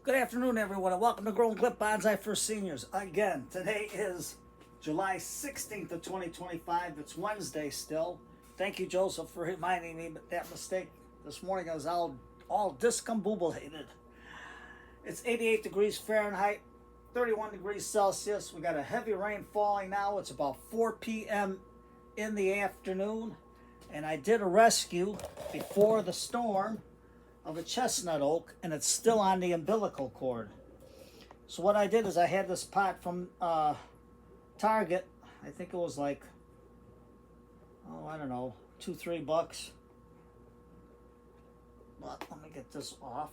Good afternoon, everyone, and welcome to Growing Clip Bonsai for Seniors. Again, today is July 16th of 2025. It's Wednesday still. Thank you, Joseph, for reminding me that mistake this morning. I was all discombobulated. It's 88 degrees Fahrenheit, 31 degrees Celsius. We got a heavy rain falling now. It's about 4 p.m. in the afternoon, and I did a rescue before the storm of a chestnut oak, and it's still on the umbilical cord. So what I did is I had this pot from Target. I think it was like, I don't know, $2-3. But let me get this off.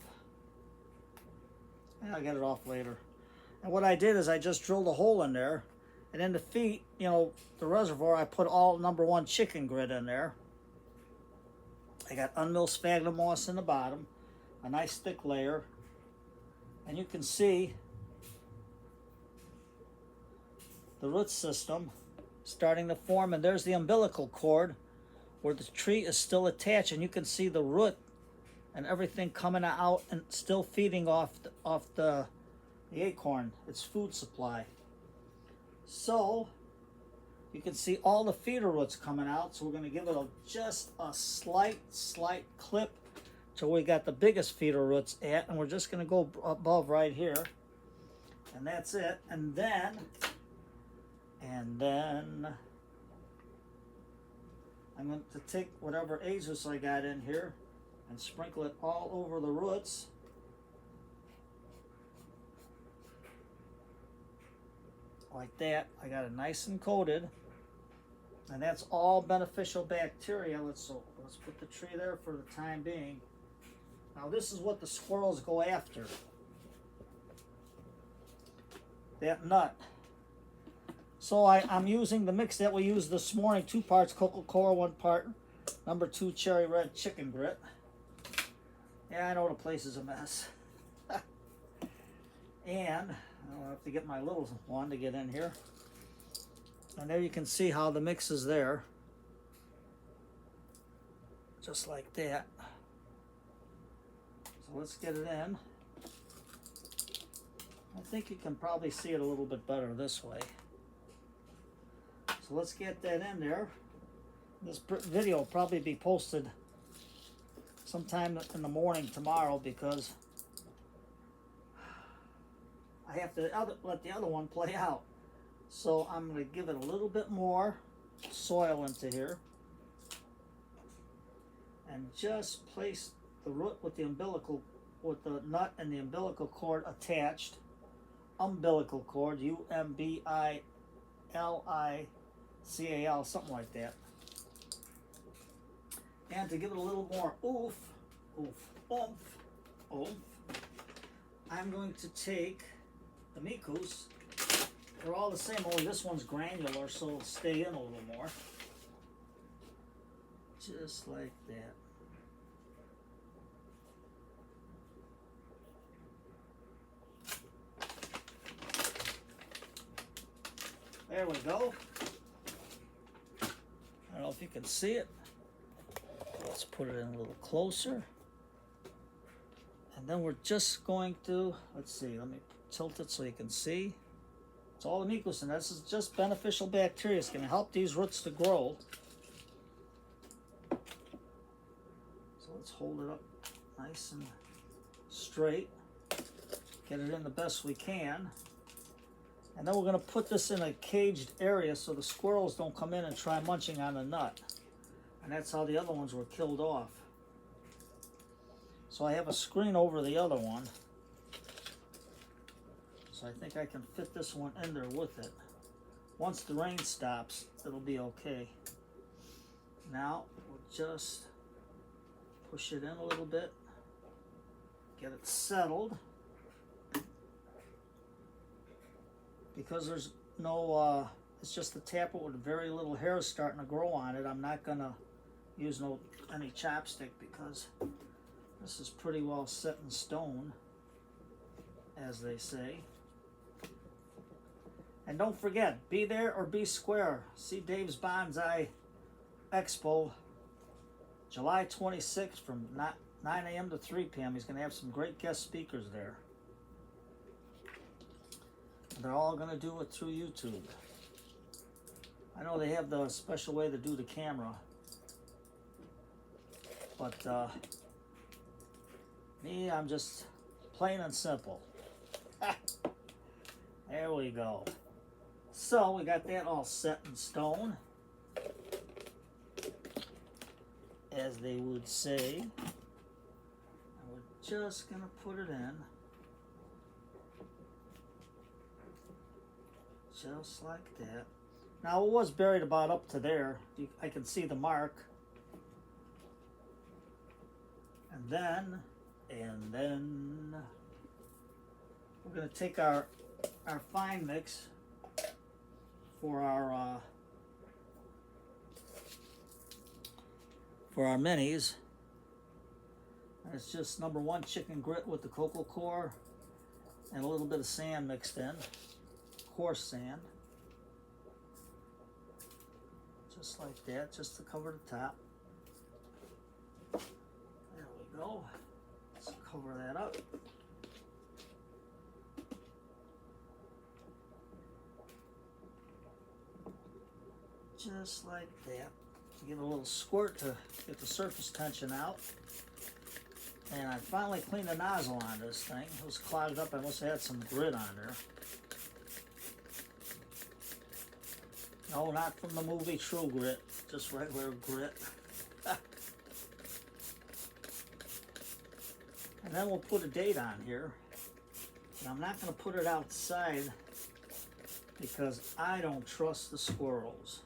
And I'll get it off later. And what I did is I just drilled a hole in there, and in the feet, the reservoir, I put all #1 chicken grit in there. I got unmilled sphagnum moss in the bottom, a nice thick layer, and you can see the root system starting to form, and there's the umbilical cord where the tree is still attached, and you can see the root and everything coming out and still feeding off the acorn, its food supply. So you can see all the feeder roots coming out, so we're going to give it just a slight clip till we got the biggest feeder roots at, and we're just going to go above right here, and that's it. And then I'm going to take whatever azus I got in here and sprinkle it all over the roots. Like that. I got it nice and coated. And that's all beneficial bacteria. Let's put the tree there for the time being. Now this is what the squirrels go after. That nut. So I'm using the mix that we used this morning. 2 parts Coca-Cola, 1 part #2 cherry red chicken grit. Yeah, I know the place is a mess. And I'll have to get my little one to get in here. And there you can see how the mix is there. Just like that. So let's get it in. I think you can probably see it a little bit better this way. So let's get that in there. This video will probably be posted sometime in the morning tomorrow because I have to let the other one play out. So I'm going to give it a little bit more soil into here and just place the root with the nut and the umbilical cord attached. Umbilical cord, UMBILICAL, something like that. And to give it a little more oomph, I'm going to take the Mikus. They're all the same, only this one's granular, so it'll stay in a little more. Just like that. There we go. I don't know if you can see it. Let's put it in a little closer. And then we're just going to, let's see, let me tilt it so you can see. It's all the mucus, and this is just beneficial bacteria. It's going to help these roots to grow. So let's hold it up nice and straight. Get it in the best we can. And then we're going to put this in a caged area so the squirrels don't come in and try munching on the nut. And that's how the other ones were killed off. So I have a screen over the other one. So I think I can fit this one in there with it. Once the rain stops, it'll be okay. Now, we'll just push it in a little bit. Get it settled. Because there's no, it's just a tappet with very little hair starting to grow on it. I'm not going to use any chopstick because this is pretty well set in stone, as they say. And don't forget, be there or be square. See Dave's Bonsai Expo, July 26th from 9 a.m. to 3 p.m. He's going to have some great guest speakers there. They're all going to do it through YouTube. I know they have the special way to do the camera. But me, I'm just plain and simple. There we go. So we got that all set in stone, as they would say. And we're just gonna put it in, just like that. Now it was buried about up to there. I can see the mark. And then we're gonna take our fine mix for our minis. And it's just number 1 chicken grit with the cocoa core and a little bit of sand mixed in, coarse sand, just like that, just to cover the top. There we go. Let's cover that up. Just like that. Give it a little squirt to get the surface tension out. And I finally cleaned the nozzle on this thing. It was clogged up. I must have had some grit on there. No, not from the movie True Grit. Just regular grit. And then we'll put a date on here. And I'm not going to put it outside because I don't trust the squirrels.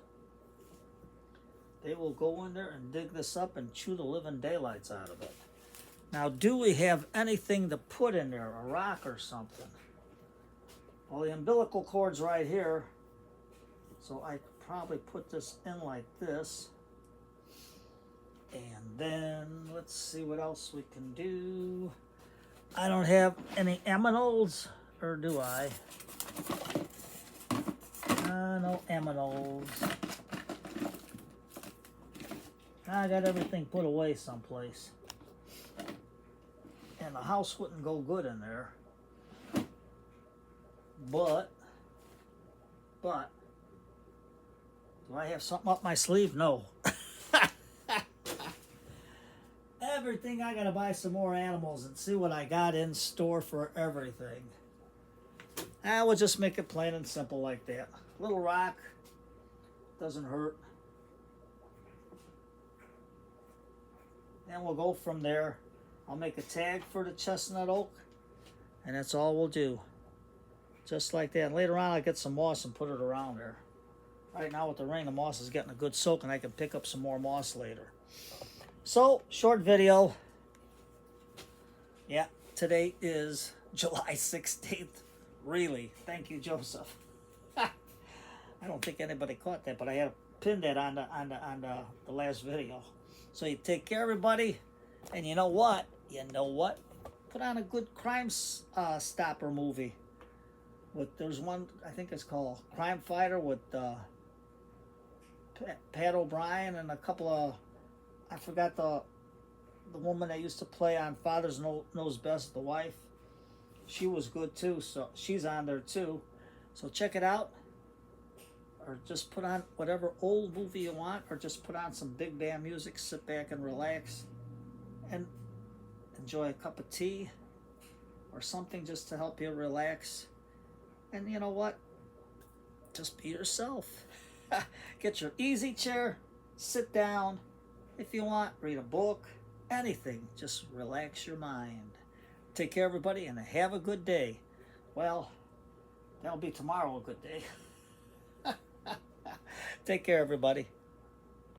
They will go in there and dig this up and chew the living daylights out of it. Now, do we have anything to put in there? A rock or something? Well, the umbilical cord's right here. So I could probably put this in like this. And then, let's see what else we can do. I don't have any aminals, or do I? No aminals. I got everything put away someplace. And the house wouldn't go good in there. But, do I have something up my sleeve? No. Everything, I gotta buy some more animals and see what I got in store for everything. I will just make it plain and simple like that. Little rock, doesn't hurt. And we'll go from there. I'll make a tag for the chestnut oak, and that's all we'll do. Just like that. And later on, I'll get some moss and put it around there. Right now with the rain, the moss is getting a good soak, and I can pick up some more moss later. So, short video. Yeah, today is July 16th. Really, thank you, Joseph. I don't think anybody caught that, but I had to pin that on the last video. So you take care, everybody, and you know what? Put on a good Crime Stopper movie. There's one, I think it's called Crime Fighter with Pat O'Brien and a couple of, I forgot the woman that used to play on Fathers Knows Best, the wife. She was good too, so she's on there too. So check it out. Or just put on whatever old movie you want, or just put on some big band music, sit back and relax, and enjoy a cup of tea or something just to help you relax. And you know what? Just be yourself. Get your easy chair, sit down. If you want, read a book, anything. Just relax your mind. Take care, everybody, and have a good day. Well, that'll be tomorrow a good day. Take care, everybody.